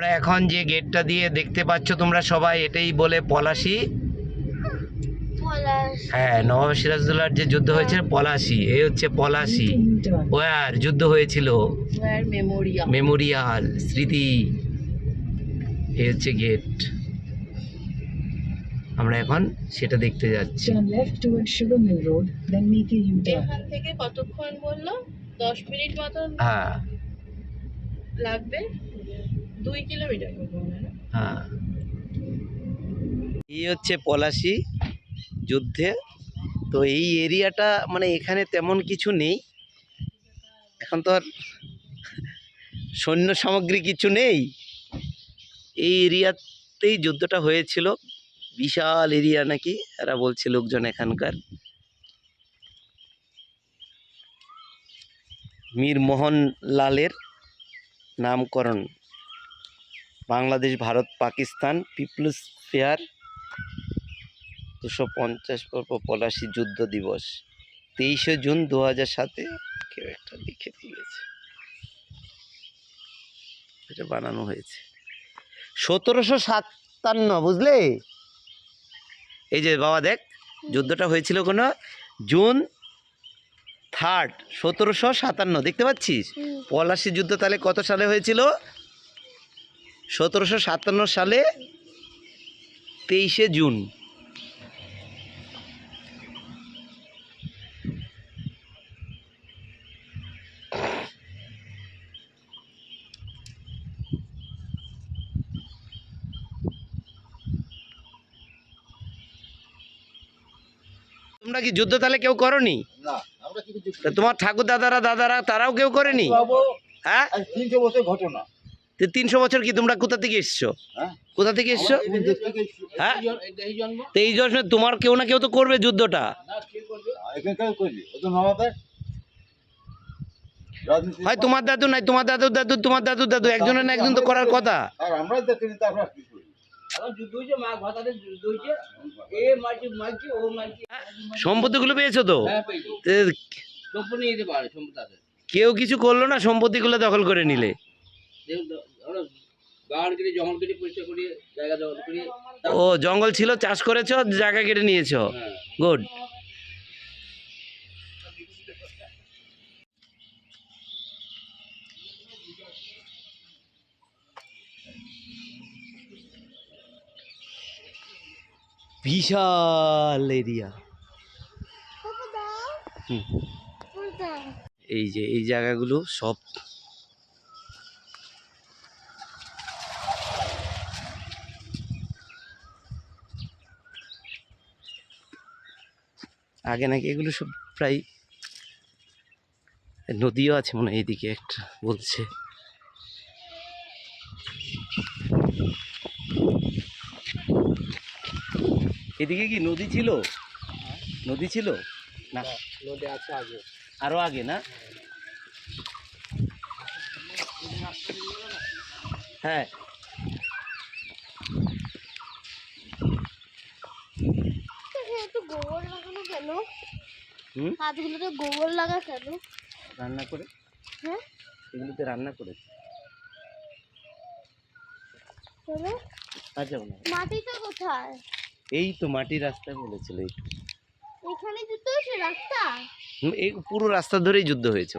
আমরা এখন যে গেটটা দিয়ে দেখতে পাচ্ছ তোমরা সবাই, এটাই বলে পলাশী। হ্যাঁ, নবাব সিরাজদৌল্লার যে যুদ্ধ হয়েছে পলাশী, এই হচ্ছে পলাশী ওয়ার যুদ্ধ হয়েছিল, মেমোরিয়াল স্মৃতি। এই হচ্ছে গেট, আমরা এখন সেটা দেখতে যাচ্ছি। এখান থেকে কতক্ষণ বললো? 10 মিনিট মতন হ্যাঁ লাগবে, 2 কিলোমিটার। হ্যাঁ, এই হচ্ছে পলাশী যুদ্ধে। তো এই এরিয়াটা মানে এখানে তেমন কিছু নেই এখন, তো আর সৈন্য সামগ্রী কিছু নেই। এই এরিয়াতেই যুদ্ধটা হয়েছিল, বিশাল এরিয়া নাকি এরা বলছে লোকজন এখানকার। মীর মোহন লালের নামকরণ, বাংলাদেশ ভারত পাকিস্তান পিপলস ফেয়ার 250 পর্ব পলাশী যুদ্ধ দিবস 23শে জুন 2007। কেউ একটা লিখে দিয়েছে, এটা বানানো হয়েছে 1757, বুঝলে? এই যে বাবা দেখ, যুদ্ধটা হয়েছিল কোনো জুন 3, 1757, দেখতে পাচ্ছিস? পলাশী যুদ্ধ তাহলে কত সালে হয়েছিল? 1757 সালে 23শে জুন। তোমরা কি যুদ্ধ তাহলে কেউ করনি? তোমার ঠাকুর দাদারা তারাও কেউ করেনি? হ্যাঁ, 300 বছর ঘটনা। 300 বছর কি তোমরা কোথা থেকে এসছো? কোথা থেকে এসছো? হ্যাঁ, তো এই জন্য তোমার কেউ না কেউ তো করবে যুদ্ধটা। হয় তোমার দাদু, নাই তোমার দাদু দাদু, তোমার দাদু দাদু, একজনের না একজন তো করার কথা। সম্পত্তিগুলো পেয়েছো তো? কেউ কিছু করলো না, সম্পত্তিগুলো দখল করে নিলে। ও জঙ্গল ছিল, চাষ করেছো, জায়গা কেটে নিয়েছো, গুড। বিশাল এরিয়া। এই যে এই জায়গাগুলো সব আগে নাকি এগুলো সব প্রায় নদীও আছে মনে হয়, এইদিকে একটা বলছে। এদিকে কি নদী ছিল? নদী ছিল না? নদী আছে আগে, আরো আগে না? হ্যাঁ, গোবর লাগানো কেন? হাতগুলোতে গোবর লাগা কেন? রান্না করে। হ্যাঁ, এগুলোতে রান্না করেছে। আচ্ছা, মাটিটা কোথায়? এই তো মাটির রাস্তায় বলেছিল, এখানে যুদ্ধ হয়েছে রাস্তা? এই পুরো রাস্তা ধরেই যুদ্ধ হয়েছে।